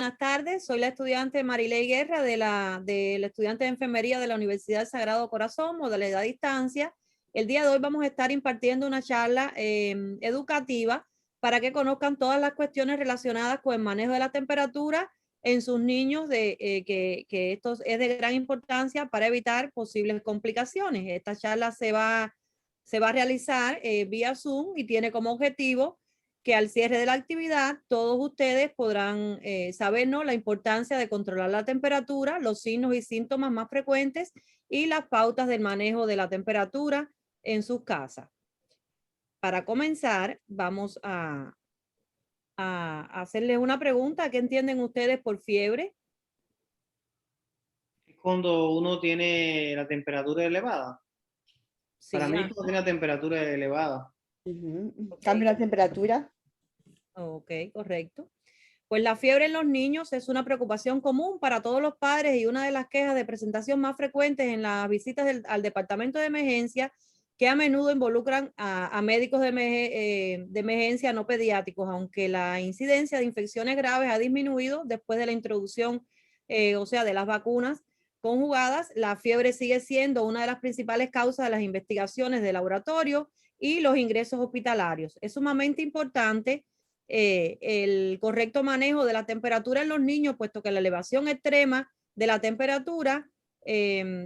buenas tardes. Soy la estudiante Marilei Guerra del estudiante de enfermería de la Universidad del Sagrado Corazón, modalidad distancia. El día de hoy vamos a estar impartiendo una charla educativa para que conozcan todas las cuestiones relacionadas con el manejo de la temperatura en sus niños, que esto es de gran importancia para evitar posibles complicaciones. Esta charla se va a realizar vía Zoom y tiene como objetivo que al cierre de la actividad todos ustedes podrán saber, ¿no?, la importancia de controlar la temperatura, los signos y síntomas más frecuentes y las pautas del manejo de la temperatura en sus casas. Para comenzar, vamos a hacerles una pregunta. ¿Qué entienden ustedes por fiebre? Cuando uno tiene la temperatura elevada. Sí, Para mí, cuando tiene la temperatura elevada. Okay. Cambio la temperatura. Ok, correcto. Pues la fiebre en los niños es una preocupación común para todos los padres y una de las quejas de presentación más frecuentes en las visitas al departamento de emergencia, que a menudo involucran a médicos de emergencia no pediátricos, aunque la incidencia de infecciones graves ha disminuido después de la introducción, o sea, de las vacunas conjugadas. La fiebre sigue siendo una de las principales causas de las investigaciones de laboratorio y los ingresos hospitalarios. Es sumamente importante el correcto manejo de la temperatura en los niños, puesto que la elevación extrema de la temperatura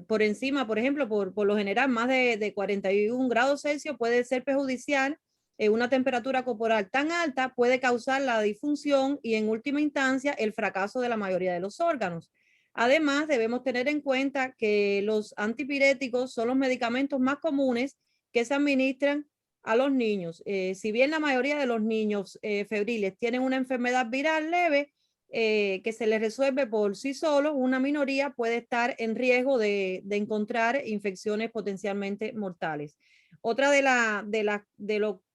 por encima, por ejemplo, por lo general, más de 41 grados Celsius puede ser perjudicial. Una temperatura corporal tan alta puede causar la disfunción y, en última instancia, el fracaso de la mayoría de los órganos. Además, debemos tener en cuenta que los antipiréticos son los medicamentos más comunes que se administran a los niños. Si bien la mayoría de los niños febriles tienen una enfermedad viral leve que se les resuelve por sí solos, una minoría puede estar en riesgo de encontrar infecciones potencialmente mortales. Otra de las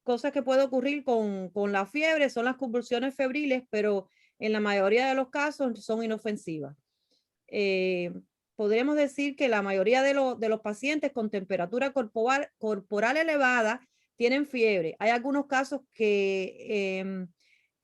cosas que puede ocurrir con la fiebre son las convulsiones febriles, pero en la mayoría de los casos son inofensivas. Podríamos decir que la mayoría de los pacientes con temperatura corporal elevada tienen fiebre. Hay algunos casos que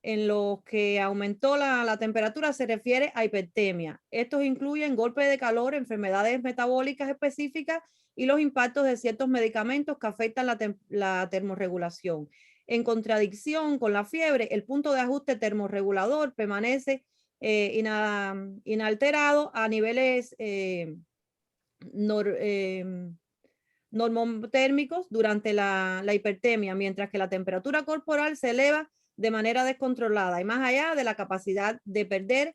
en los que aumentó la temperatura se refiere a hipertemia. Estos incluyen golpes de calor, enfermedades metabólicas específicas y los impactos de ciertos medicamentos que afectan la termorregulación. En contradicción con la fiebre, el punto de ajuste termorregulador permanece inalterado a niveles normotérmicos durante la hipertemia, mientras que la temperatura corporal se eleva de manera descontrolada y más allá de la capacidad de perder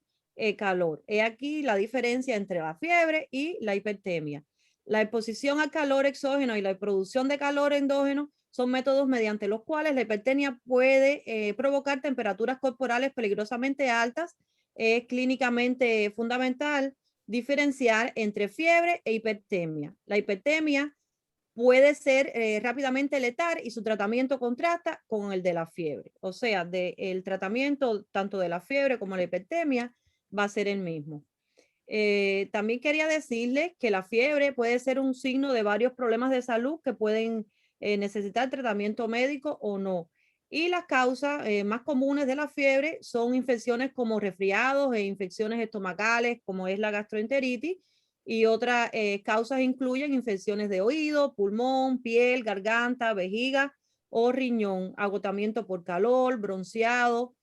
calor. He aquí la diferencia entre la fiebre y la hipertemia. La exposición al calor exógeno y la producción de calor endógeno son métodos mediante los cuales la hipertemia puede provocar temperaturas corporales peligrosamente altas. Es clínicamente fundamental diferenciar entre fiebre e hipertemia. La hipertemia puede ser rápidamente letal y su tratamiento contrasta con el de la fiebre. O sea, el tratamiento tanto de la fiebre como la hipertemia va a ser el mismo. También quería decirles que la fiebre puede ser un signo de varios problemas de salud que pueden necesitar tratamiento médico o no. Y las causas más comunes de la fiebre son infecciones como resfriados e infecciones estomacales, como es la gastroenteritis, y otras causas incluyen infecciones de oído, pulmón, piel, garganta, vejiga o riñón, agotamiento por calor, bronceado,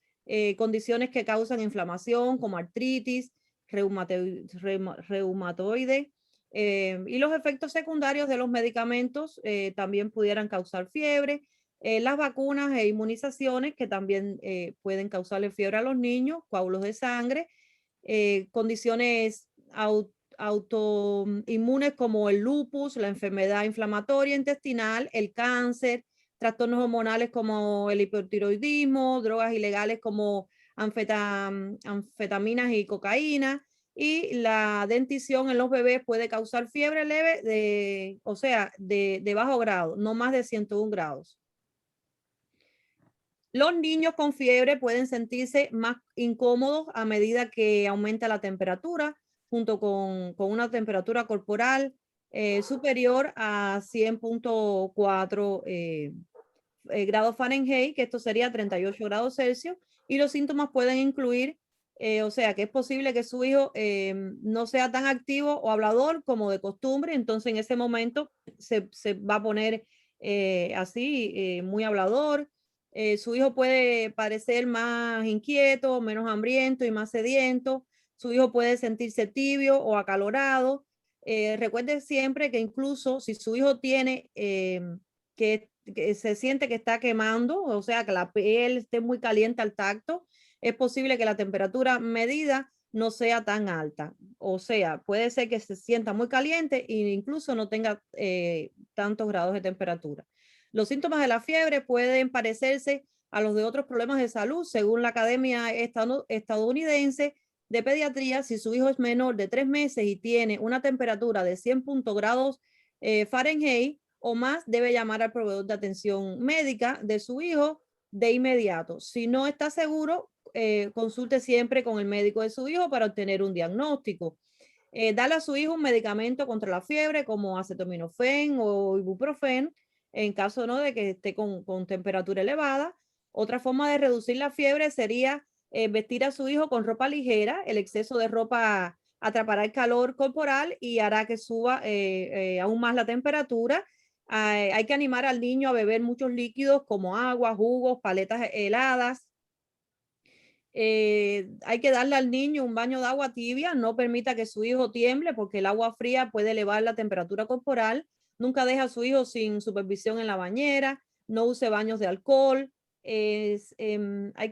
condiciones que causan inflamación como artritis, reumatoide, y los efectos secundarios de los medicamentos también pudieran causar fiebre. Las vacunas e inmunizaciones que también pueden causarle fiebre a los niños, coágulos de sangre, condiciones autoinmunes como el lupus, la enfermedad inflamatoria intestinal, el cáncer, trastornos hormonales como el hipotiroidismo, drogas ilegales como anfetaminas y cocaína, y la dentición en los bebés puede causar fiebre leve de bajo grado, no más de 101 grados. Los niños con fiebre pueden sentirse más incómodos a medida que aumenta la temperatura, junto con una temperatura corporal superior a 100.4 grados Fahrenheit, que esto sería 38 grados Celsius, y los síntomas pueden incluir O sea que es posible que su hijo no sea tan activo o hablador como de costumbre, entonces en ese momento se va a poner así, muy hablador. Su hijo puede parecer más inquieto, menos hambriento y más sediento. Su hijo puede sentirse tibio o acalorado. Recuerde siempre que incluso si su hijo tiene que se siente que está quemando, o sea, que la piel esté muy caliente al tacto, es posible que la temperatura medida no sea tan alta. O sea, puede ser que se sienta muy caliente e incluso no tenga tantos grados de temperatura. Los síntomas de la fiebre pueden parecerse a los de otros problemas de salud, según la Academia Estadounidense de Pediatría. Si su hijo es menor de 3 meses y tiene una temperatura de 100 grados Fahrenheit o más, debe llamar al proveedor de atención médica de su hijo de inmediato. Si no está seguro, consulte siempre con el médico de su hijo para obtener un diagnóstico. Dale a su hijo un medicamento contra la fiebre como acetaminofén o ibuprofeno en caso no de que esté con temperatura elevada. Otra forma de reducir la fiebre sería vestir a su hijo con ropa ligera. El exceso de ropa atrapará el calor corporal y hará que suba aún más la temperatura. Hay que animar al niño a beber muchos líquidos como agua, jugos, paletas heladas. Hay que darle al niño un baño de agua tibia, no permita que su hijo tiemble porque el agua fría puede elevar la temperatura corporal. Nunca deja a su hijo sin supervisión en la bañera, no use baños de alcohol, hay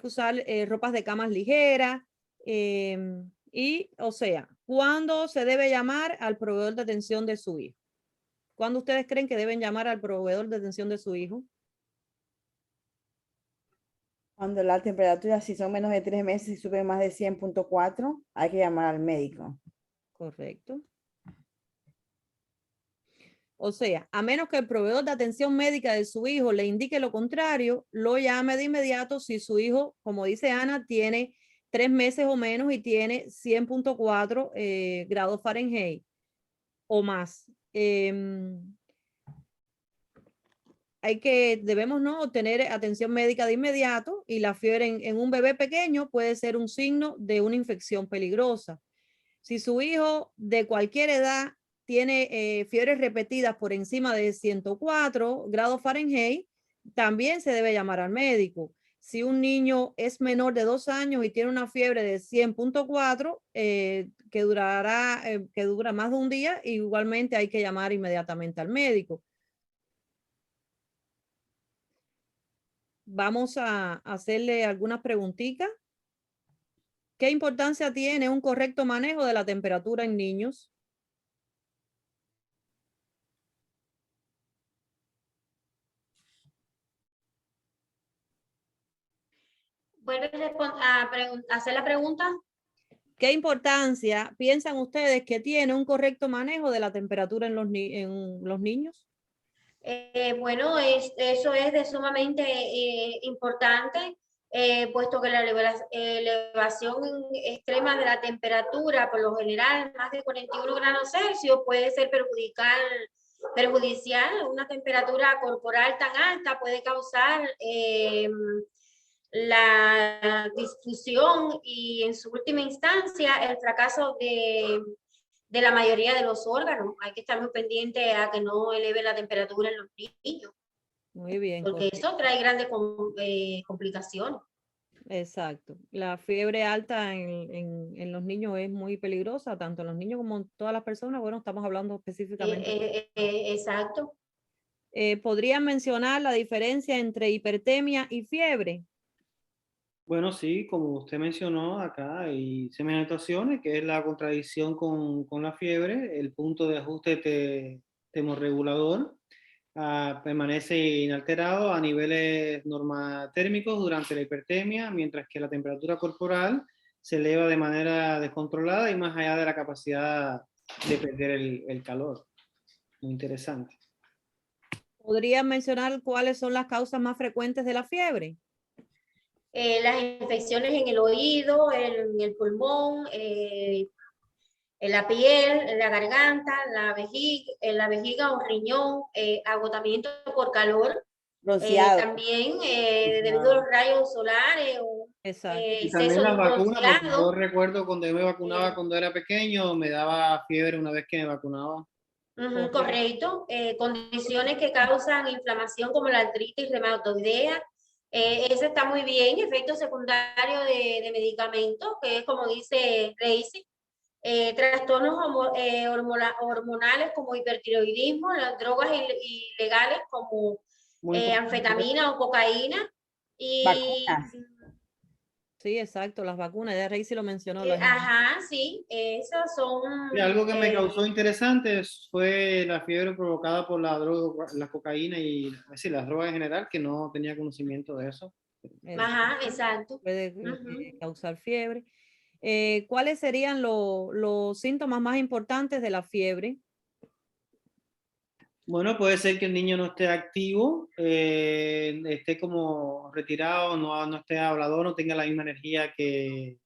que usar ropas de camas ligeras y, o sea, ¿cuándo se debe llamar al proveedor de atención de su hijo? ¿Cuándo ustedes creen que deben llamar al proveedor de atención de su hijo? Cuando la temperatura, si son menos de 3 meses y sube más de 100.4, hay que llamar al médico. Correcto. O sea, a menos que el proveedor de atención médica de su hijo le indique lo contrario, lo llame de inmediato si su hijo, como dice Ana, tiene 3 meses o menos y tiene 100.4 grados Fahrenheit o más. Debemos no obtener atención médica de inmediato y la fiebre en un bebé pequeño puede ser un signo de una infección peligrosa. Si su hijo de cualquier edad tiene fiebres repetidas por encima de 104 grados Fahrenheit, también se debe llamar al médico. Si un niño es menor de 2 años y tiene una fiebre de 100.4 que dura más de un día, igualmente hay que llamar inmediatamente al médico. Vamos a hacerle algunas preguntitas. ¿Qué importancia tiene un correcto manejo de la temperatura en niños? ¿Vuelve a hacer la pregunta? ¿Qué importancia piensan ustedes que tiene un correcto manejo de la temperatura en los niños? Bueno, eso es de sumamente importante, puesto que la elevación extrema de la temperatura, por lo general, más de 41 grados Celsius, puede ser perjudicial. Una temperatura corporal tan alta puede causar la disfunción y, en su última instancia, el fracaso de la mayoría de los órganos. Hay que estar muy pendiente a que no eleve la temperatura en los niños. Muy bien. Porque correcto. eso trae grandes complicaciones. Exacto. La fiebre alta en los niños es muy peligrosa, tanto en los niños como en todas las personas. Bueno, estamos hablando específicamente. Exacto. ¿Podrían mencionar la diferencia entre hipertemia y fiebre? Bueno, sí, como usted mencionó acá, hay semejantes que es la contradicción con la fiebre, el punto de ajuste termorregulador permanece inalterado a niveles normatérmicos durante la hipertemia, mientras que la temperatura corporal se eleva de manera descontrolada y más allá de la capacidad de perder el calor. Muy interesante. ¿Podrían mencionar cuáles son las causas más frecuentes de la fiebre? Las infecciones en el oído, en el pulmón, en la piel, en la garganta, la vejiga o riñón, agotamiento por calor. Bronceado. También debido a los rayos solares o Exacto. Y también las vacunas, porque yo bronceado. recuerdo cuando yo me vacunaba Sí. cuando era pequeño, me daba fiebre una vez que me vacunaba. Ujú, correcto. Condiciones que causan inflamación como la artritis reumatoidea. Ese está muy bien. Efecto secundario de medicamentos, que es como dice Reisi. Trastornos hormonales como hipertiroidismo, las drogas ilegales como Muy importante. anfetamina o cocaína. Y, Vacunas. Sí, exacto, las vacunas, ya Rey sí lo mencionó. Las ajá, sí, esas son... Y algo que me causó interesante fue la fiebre provocada por la droga, la cocaína y es decir, las drogas en general, que no tenía conocimiento de eso. Ajá, exacto. puede Ujú. causar fiebre. ¿Cuáles serían los síntomas más importantes de la fiebre? Bueno, puede ser que el niño no esté activo, esté como retirado, no esté hablador, no tenga la misma energía que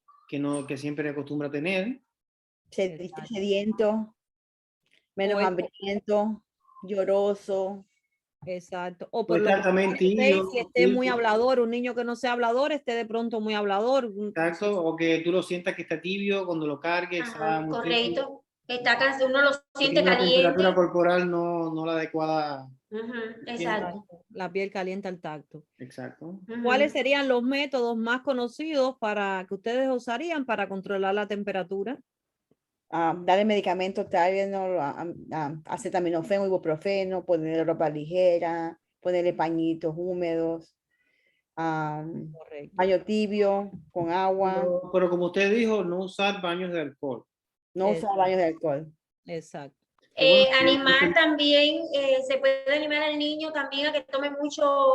siempre acostumbra tener. Exacto. Sediento, menos O, hambriento, lloroso. exacto. O por Puede lo estar también contrario, Rey, tibio, si esté muy hablador, un niño que no sea hablador, esté de pronto muy hablador. exacto, o que tú lo sientas que está tibio cuando lo cargues, está Ajá, muy tibio, correcto. Uno lo que siente tiene una caliente. temperatura corporal no la adecuada. Ujú, Sienta. exacto. La piel caliente al tacto. Exacto. ¿Cuáles Ujú. serían los métodos más conocidos para que ustedes usarían para controlar la temperatura? Darle medicamentos, Tylenol, acetaminofén, ibuprofeno, ponerle ropa ligera, ponerle pañitos húmedos, Correcto. baño tibio con agua, Pero como usted dijo, no usar baños de alcohol. no usar baños de alcohol. Exacto. Que bueno, Animar también, se puede animar al niño también a que tome mucho,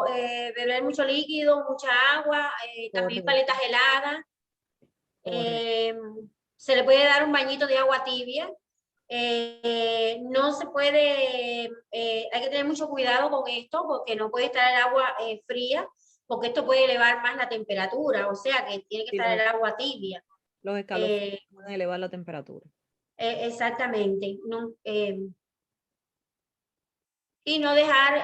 beber mucho líquido, mucha agua, también Correcto. paletas heladas. Correcto. Se le puede dar un bañito de agua tibia. No se puede, hay que tener mucho cuidado con esto porque no puede estar el agua fría, porque esto puede elevar más la temperatura, o sea que tiene que Sí, estar el agua tibia. los escalofríos pueden elevar la temperatura. Exactamente. No, y no dejar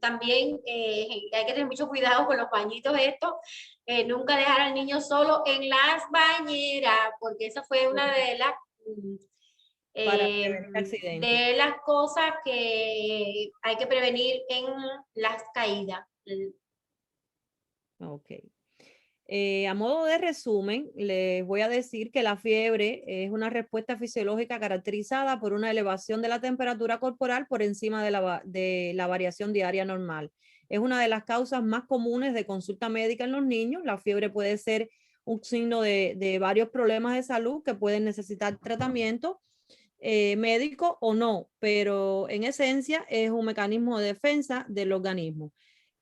también, hay que tener mucho cuidado con los bañitos estos, nunca dejar al niño solo en las bañeras, porque esa fue una Para prevenir accidentes. de las cosas que hay que prevenir en las caídas. Ok. A modo de resumen, les voy a decir que la fiebre es una respuesta fisiológica caracterizada por una elevación de la temperatura corporal por encima de la variación diaria normal. Es una de las causas más comunes de consulta médica en los niños. La fiebre puede ser un signo de varios problemas de salud que pueden necesitar tratamiento médico o no, pero en esencia es un mecanismo de defensa del organismo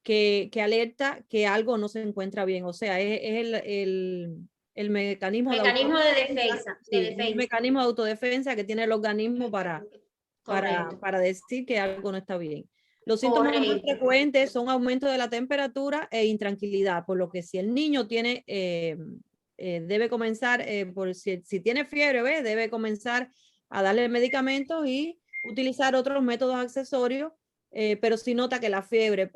que alerta que algo no se encuentra bien. O sea, es el mecanismo de Mecanismo de autodefensa, defensa, de sí, un defensa. mecanismo de autodefensa que tiene el organismo Correcto. para decir que algo no está bien. Los síntomas más Correcto. frecuentes son aumento de la temperatura e intranquilidad, por lo que si el niño tiene, debe comenzar, si tiene fiebre, debe comenzar a darle medicamentos y utilizar otros métodos accesorios, pero si nota que la fiebre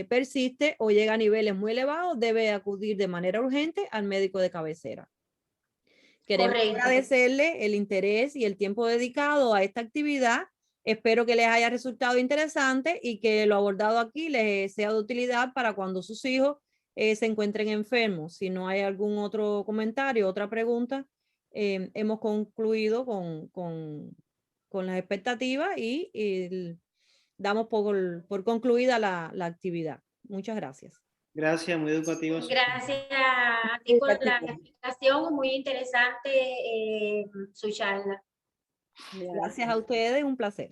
persiste o llega a niveles muy elevados, debe acudir de manera urgente al médico de cabecera. Queremos Correcto. agradecerle el interés y el tiempo dedicado a esta actividad. Espero que les haya resultado interesante y que lo abordado aquí les sea de utilidad para cuando sus hijos se encuentren enfermos. Si no hay algún otro comentario, otra pregunta, hemos concluido con las expectativas y damos por concluida la actividad. Muchas gracias. Gracias, muy educativo. Gracias a ti por la explicación, muy interesante su charla. Gracias a ustedes, un placer.